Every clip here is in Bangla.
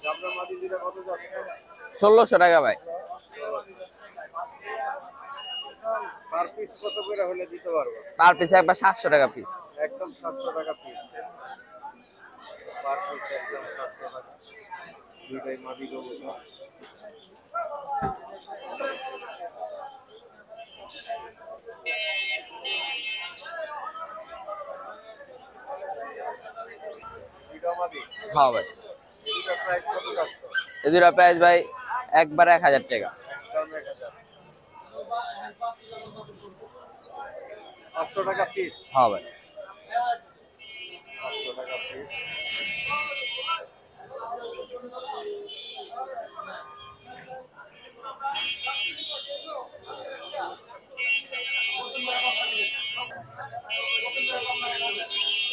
জাবরা মাদি দুইটা কত যাচ্ছে? 1600 টাকা ভাই। পার পিস কত করে হলে দিতে পারবো? পার পিস একবার 700 টাকা পিস। একদম 700 টাকা পিস। পার পিস একদম 700 টাকা। দুইটাই মাদি কবুতর। দুইটা মাদি। হ্যাঁ ভাই। এটার প্রাইস কত যাচ্ছে? এদের প্রাইস ভাই একবার 1000 টাকা। একদম 1000। 500 টাকা পিস। হ্যাঁ ভাই। 500 টাকা পিস।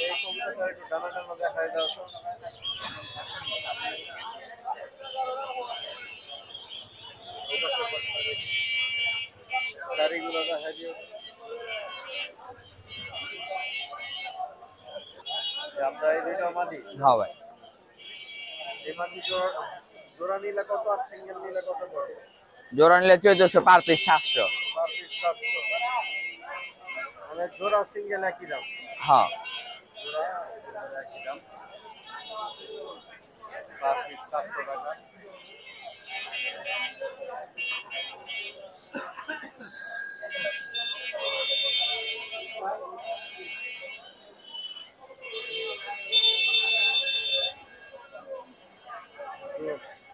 এই কবুতরটা একটু ডানা ডানা দেখায় দাও তো। চারিগুলো দেখায় দিও। আমরা এই দুইটা মাদি। হ্যাঁ ভাই। এই মাদি জোড়া নিলে কত আর সিঙ্গেল নিলে কত পড়ে? জোড়া নিলে 1400, পার পিস 700। Per piece 700। মানে জোড়া সিঙ্গেল একই দাম। হ্যাঁ। জোড়া একই দাম। পার পিস 700 টাকা।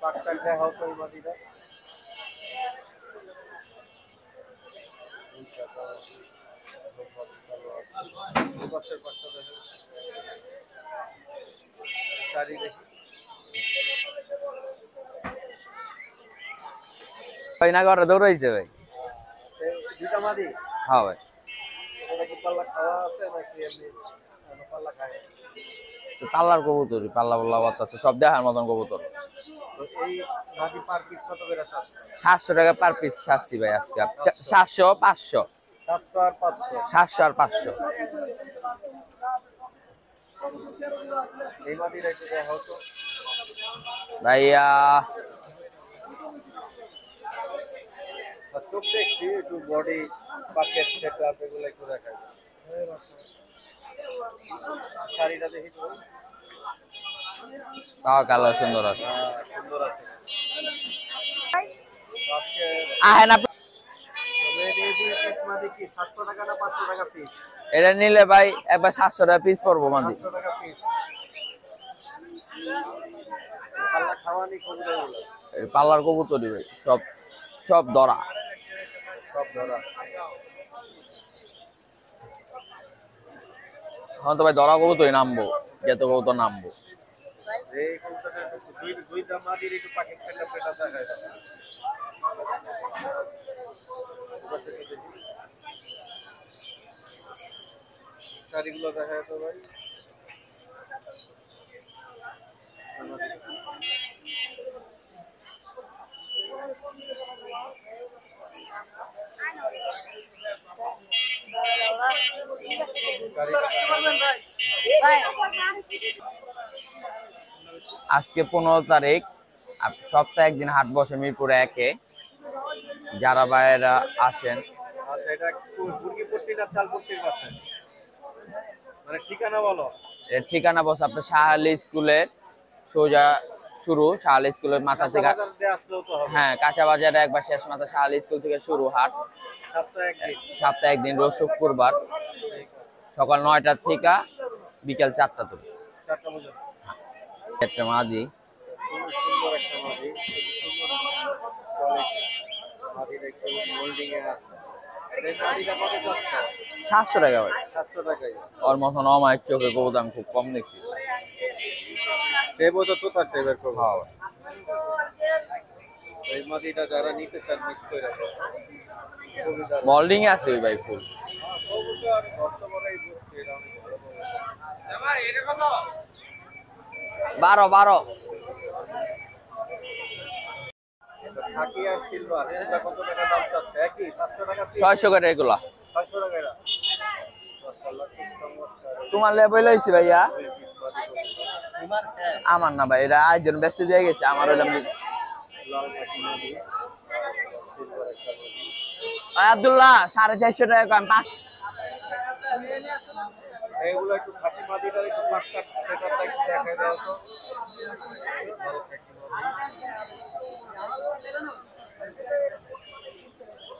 পাকটাক দেখাও তো এই মাদিটা। পাশের পাশটা দেখো। চারি দেখি। ভাই না করে দৌড়াইছে ভাই। দুইটা মাদি। হ্যাঁ ভাই। এটা কি পাল্লা খাওয়া আছে নাকি এমনি পাল্লা খায়? পাল্লার কবুতরই, পাল্লা পাল্লা বাতাসে সব দেখার মতন কবুতর। তো এই মাদি পার পিস কত করে চাচ্ছে? 700 টাকা পার পিস ছাড়ছি ভাই আজকে। 700, 500। 700 আর 500। 700 আর 500। এই মাদিটা একটু দেখাও তো। ভাইয়া চোখ দেখছি একটু বডি পাকেট সেটআপ এগুলো একটু দেখাই। শাড়িটা দেখি তো। তাও কালার সুন্দর আছে। সুন্দর আছে। আজকে আহেন আপনি এই দুই পিস মাদি কি 700 টাকা না 500 টাকা পিস? এটা নিলে ভাই একবার 700 টাকা পিস পড়বো মাদি। 700 টাকা পিস। পাল্লা খাওয়ানি কবুতরগুলো। এই পাল্লার কবুতরই ভাই, সব সব ধরা। সব ধরা। এখন তো ভাই ধরা কবুতরই নামবো, যত কবুতর নামবো। এই কবুতরটা দুইটা মাদির একটু পাকেট সেটআপ এটা দেখায় দাও। শাড়িগুলো দেখায় তো ভাই। আজকে 15 তারিখ, সপ্তাহে একদিন হাট বসে মিরপুর 1-এ। যারা ভাইয়েরা আসেন। আচ্ছা এটা মুরগিপট্টি না চালপট্টির কাছে? মানে ঠিকানা বলো। এর ঠিকানা বসে আপনার শাহালি স্কুলের সোজা শুরু, শাহালি স্কুলের মাথা থেকে। হ্যাঁ, কাঁচা বাজারে একবার শেষ মাথা শাহালি স্কুল থেকে শুরু হাট। সপ্তাহে একদিন রোজ শুক্রবার সকাল 9টা থেকে বিকেল 4টা থেকে। 4টা পর্যন্ত। একটা মাদি। সুন্দর একটা মাদি। মাদির একটু মোল্ডিং এ আছে। এই মাদিটা কত যাচ্ছে? 700 টাকা ভাই। 700 টাকাই। ওর মতন অমায়িক চোখে কবুতর আমি খুব কম দেখছি। দেবো তো তোতা সেবার করবো। হ্যাঁ। এই মাদিটা যারা নিতে চান মিস করে মোল্ডিং এ আছে ওই ভাই ফুল। কবুতর কষ্ট করেই বুঝছি এটা অনেক ভালো। ভাই এটা কত? 12। খাকি আর সিলভার এটা কত টাকা দাম চাচ্ছে? একই 500 টাকা পিস। 600 করে এগুলা। 600 টাকা এরা। মাশাআল্লাহ তোমার লেভেল হইছে ভাইয়া। আমার না ভাই, এটা একজন ব্যস্ত দিয়ে গেছে, আমার হইলাম লাল পাখি মাদি সিলভার একটা মাদি। আব্দুল্লাহ 450 টাকা কম 5। এগুলো একটু খাঁটি মাদিটা একটু পাঁচটা সেটা দেখাই দাও তো। লাল পাখি মাদি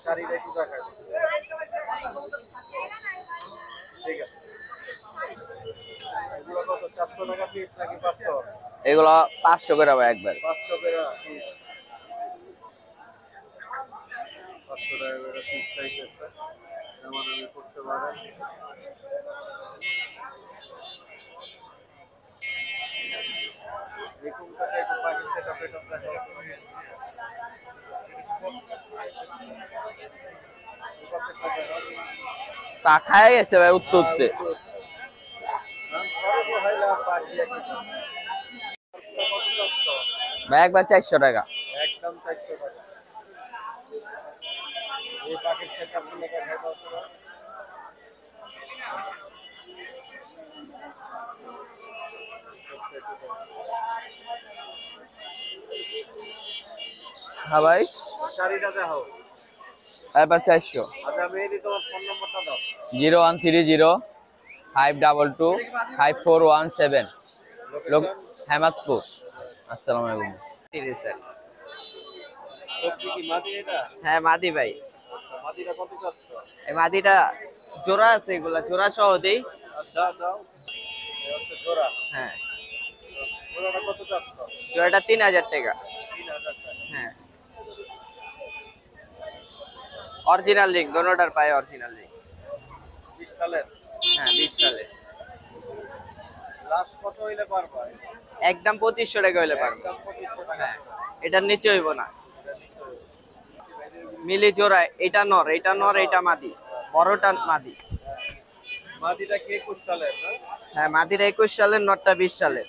শাড়িটা একটু দেখাই দাও। ঠিক আছে, এগুলো কত 400 টাকা পিস নাকি 500? এগুলো 500 করে ভাই একবার। 500 করে পিস, 500 টাকা করে পিস চাইতেছে, যেমন আমি করতে পারেন। এরকমটাকে একটু পাখি সেটআপ দেখাও। এপাশে একটা দেখাও। তা খায় গেছে ভাই উঠতে উঠতে। ঘরে বহাইলা পাখি একটু কত যাচ্ছ? ভাই একবার 400 টাকা। একদম 400 টাকা। এই পাখির সেটআপ গুলো দেখাই দাও তো। হ্যাঁ ভাই শাড়িটা দেখাও। একবার 400। আচ্ছা মেহেদি, তোমার ফোন নম্বরটা দাও। 0130 522 5417 লোক হেমাদপুর। আসসালামু আলাইকুম। সবজি কি মাদি এটা? হ্যাঁ মাদি ভাই, মাদিটা কত যাচ্ছ? এই মাদিটা জোড়া আছে, এগুলা জোড়া সহ দেই। দাও দাও, এই হচ্ছে জোড়া। হ্যাঁ জোড়াটা কত যাচ্ছ? জোড়াটা 3000 টাকা। 3000 টাকা। হ্যাঁ অরিজিনাল রিং, দোনোটার পায়ে অরিজিনাল রিং। 20 সালের। হ্যাঁ 20 সালে। লাস্ট কত হইলে পারবা? একদম 2500 টাকা হইলে পারবো। একদম 2500 টাকা। হ্যাঁ এটার নিচে হইব না। মিলি জোড়া, এটা নর, এটা নর, এটা মাদি, বড়টা মাদি। মাদিটা কি 21 সালের না? হ্যাঁ মাদিটা 21 সালের, নরটা 20 সালের।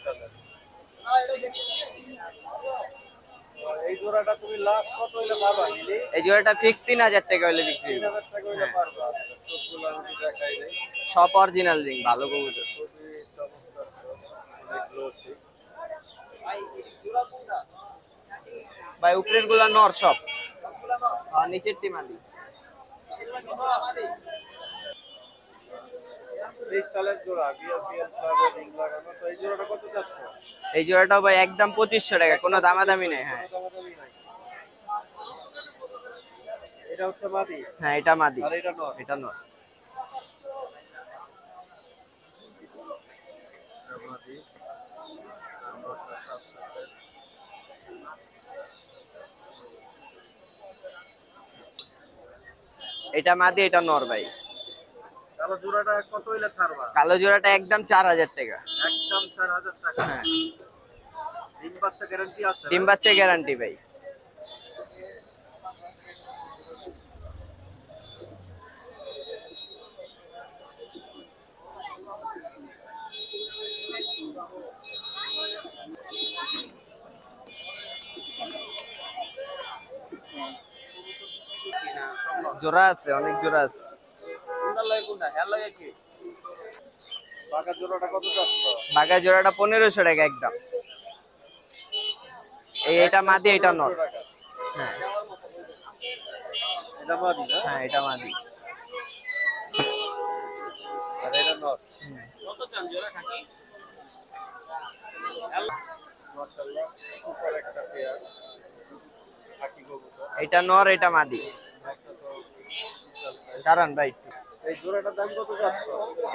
এই জোড়াটা তুমি লাস্ট কত হইলে পারবা মিলি? এই জোড়াটা ফিক্স 3000 টাকা হইলে বিক্রি হইব। 3000 টাকা হইলে পারবা। সবগুলো আমি দেখাই দেই। সব অরিজিনাল রিং, ভালো কবুতর। খুবই চমৎকার সব, অনেক গ্লোসি। ভাই উপরের গুলা নর সব, আর নিচের টি মাদি। 23 সালের জোড়া, বিএসবিএল সার্ভে রিং লাগানো। তো এই জোড়াটা কত যাচ্ছে? এই জোড়াটাও ভাই একদম 2500 টাকা, কোনো দামাদামি নেই। হ্যাঁ কোনো দামাদামি নাই। এটা হচ্ছে মাদি, হ্যাঁ এটা মাদি, আর এটা নর। এটা নর। এটা মাদি। এটা মাদি, এটা নর ভাই। কালো জোড়াটা কত হইলে ছাড়বা? কালো জোড়াটা একদম 4000 টাকা। একদম 4000 টাকা। হ্যাঁ ডিম বাচ্চা গ্যারান্টি আছে? ডিম বাচ্চা গ্যারান্টি ভাই। জোড়া আছে, অনেক জোড়া আছে। বাঘা জোড়াটা কত যাচ্ছ? বাঘা জোড়াটা 1500 টাকা একদম। এটা মাদি, এটা নর। 1500 টাকা। হ্যাঁ এটা মাদি না? হ্যাঁ এটা মাদি। আর এটা নর। মাশাআল্লাহ, সুপার একটা পেয়ার। খাকি কবুতর। এটা নর, এটা মাদি। একটা তো বিশাল size। দাঁড়ান ভাই, এই জোড়াটার দাম কত যাচ্ছ?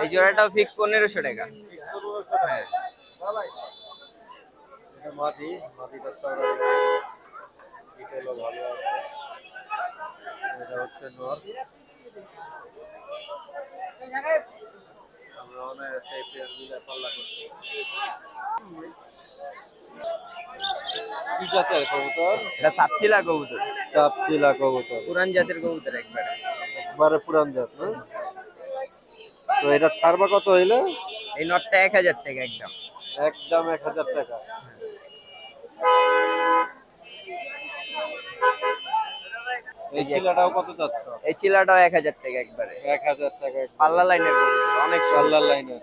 এই জোড়াটাও ফিক্স 1500 টাকা। 1500 টাকা। এটা মাদি, মাদিটা চওড়া দিকে। ডিটেইলও ভালো আছে। এটা হচ্ছে নর। আমরা অনায়াসে এই পেয়ার মিলে পাল্লা করতে পারি। কি জাতের কবুতর? এটা সাপচিলা কবুতর, সাপচিলা কবুতর। পুরান জাতের কবুতর একবারে। একবারে পুরান জাত না? তো এটা ছাড়বা কত হইলে? এই নটটা 1000 টাকা একদম। একদম 1000 টাকা। এই চিলাটাও কত যাচ্ছ? এই চিলাটাও 1000 টাকা একবারে। 1000 টাকা। পাল্লা লাইনের কবুতর, অনেক সুন্দর। পাল্লার লাইনে।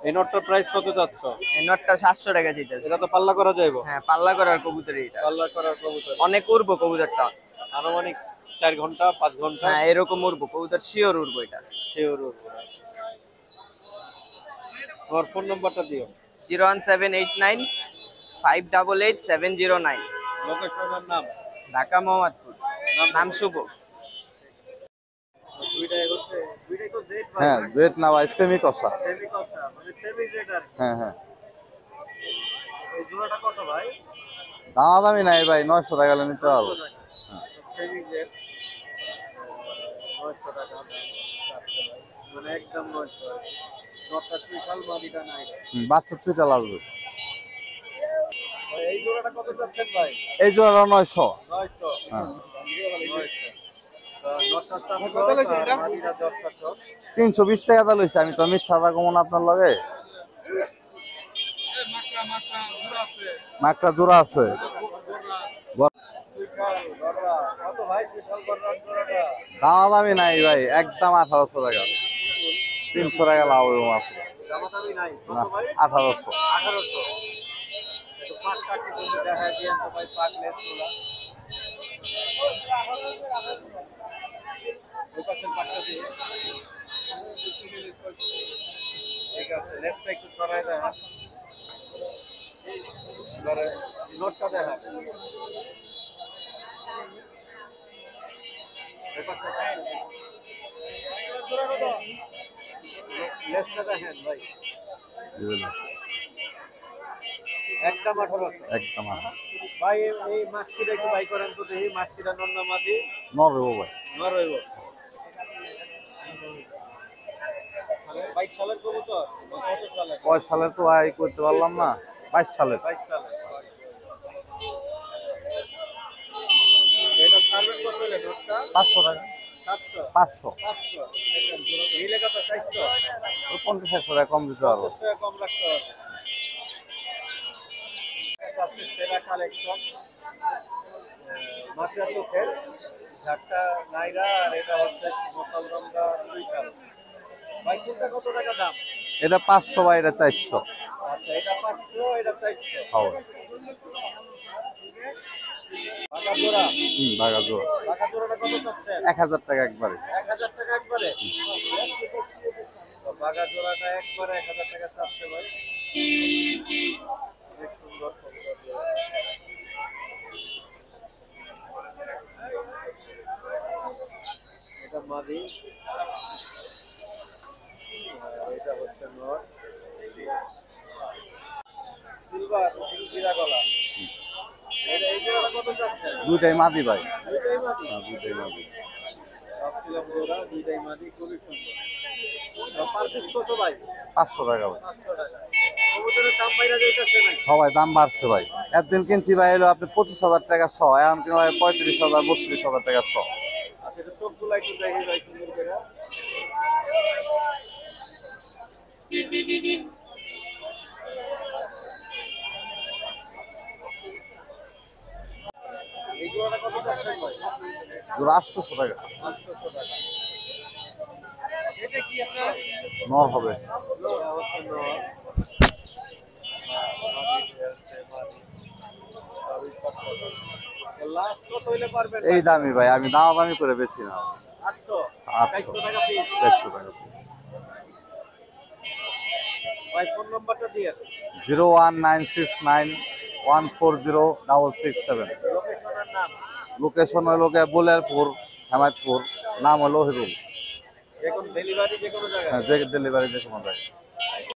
এই নটটার প্রাইস কত যাচ্ছ? এই নটটা 700 টাকা চাইতেছে। এটা তো পাল্লা করা যাইবো? হ্যাঁ, পাল্লা করার কবুতর এটা। পাল্লা করার কবুতর অনেক উড়বো কবুতরটা। আনুমানিক 4 ঘন্টা 5 ঘন্টা হ্যাঁ, এরকম উড়বো কবুতর, শিওর উড়বো এটা। শিওর। তোমার ফোন নাম্বারটা দিও। 01789 588 709। লোকেশন আর নাম? ঢাকা মোহাম্মদপুর। নাম শুভ। দুইটাই তো জেড ভাই। হ্যাঁ জেট না ভাই, সেমি কষা। সেমি কথা মানে সেমি জেড আর কি। হ্যাঁ হ্যাঁ, এই জোড়াটা কত ভাই? দামাদামি নাই ভাই, 900 টাকা হলে নিতে পারবো। সেমি জেড 900 টাকা মানে একদম 900। নটটা স্পেশাল মাদিটা নাই। বাচ্চা চুইটা লাগবে। এই জোড়াটা কত যাচ্ছেন ভাই? এই জোড়াটা 900। 900। হ্যাঁ 900। নটটা 700 আর মাদিটা 700। 320 টাকা দা লইছে, আমি তো মিথ্যা দা কমন আপনার লগে। মাকড়া জোড়া আছে। কত ভাই স্পেশাল বর্ণার জোড়াটা? দামাদামি নাই ভাই, একদম 1800 টাকা। 300 টাকা লাভ হবে মাত্র। দামাদামি নাই। না, কত ভাই? 1800। 1800। একটু পাঁচ কাটি করে দেখায় দিয়েন তো ভাই, পাঁচ লেট তোলা। ওই পাশের পাঁচটা দিয়ে। ঠিক আছে, লেটসটা একটু ছড়াই দেখা। এবারে নোটটা দেখা। লেটসটা দেখেন ভাই। একদম 1800। একদম ভাই এই মাক্সিটা একটু বাই করেন তো দেখি, মাক্সিটা নন্না মাদি নরবে ভাই। নর হইব। 22 সালের কবুতর না কত সালের? কয় সালের তো ভাই করতে পারলাম না, 22 সালের। 22 সালের। এটা সার্ভেন্ট কত হলে নোটটা? 500 টাকা। 700। 500। 500 নিলে কত? 400। 50-100 টাকা কম দিতে পারবো। 50 টাকা কম রাখতে হবে। আজকে সেরা কালেকশন মাত্রা চোখের ঝাঁকটা নাইরা, আর এটা হচ্ছে মোসালদমটা দুইটা। ভাই কোনটা কত টাকা দাম? এটা 500 ভাই, এটা 400। আচ্ছা, এটা 500, এটা 400। হবে। বাঘা জোড়া। বাঘা জোড়া। বাঘা জোড়াটা কত চাচ্ছেন? 1000 টাকা একবারে। 1000 টাকা একবারে। তো বাঘা জোড়াটা একবারে 1000 টাকা চাচ্ছে ভাই। অনেক সুন্দর কবুতর জোড়া। এটা মাদি, আর এটা হচ্ছে নর। সিলভার জিরা গলা। এই জোড়াটা কত চাচ্ছেন? দুইটাই মাদি ভাই। দুইটাই মাদি। হ্যাঁ, দুইটাই মাদি। ভাবছিলাম জোড়া, দুইটাই মাদি, খুবই সুন্দর। পার পিস কত ভাই? 500 টাকা ভাই। 500 টাকা। কবুতরের দাম বাইরে যাইতেছে নাকি? সবাই দাম বাড়ছে ভাই। একদিন কিনছি ভাই হলো আপনি 25,000 টাকা শ, এখন কিনা ভাই 35,000 32,000 টাকা শ। আচ্ছা, এটা চোখগুলো একটু দেখে যাই সুন্দর করে। এই জোড়াটা কত চাচ্ছেন ভাই? জোড়া 800 টাকা। 800 টাকা। নর হবে। এটা হচ্ছে নর। লাস্ট কত হইলে পারবেন? এই দামি ভাই, আমি দামি করে বেছি না। 800। 800 400 টাকা পিস। 400 টাকা পিস। ভাই ফোন নাম্বারটা দিয়ে। 01969140667। লোকেশন আর নাম। লোকেশন হলো বোলারপুর, হেমায়তপুর। নাম হলো হিরুল। যে কোনো ডেলিভারি যে কোনো জায়গায়। হ্যাঁ, যে ডেলিভারি যে কোনো জায়গায়।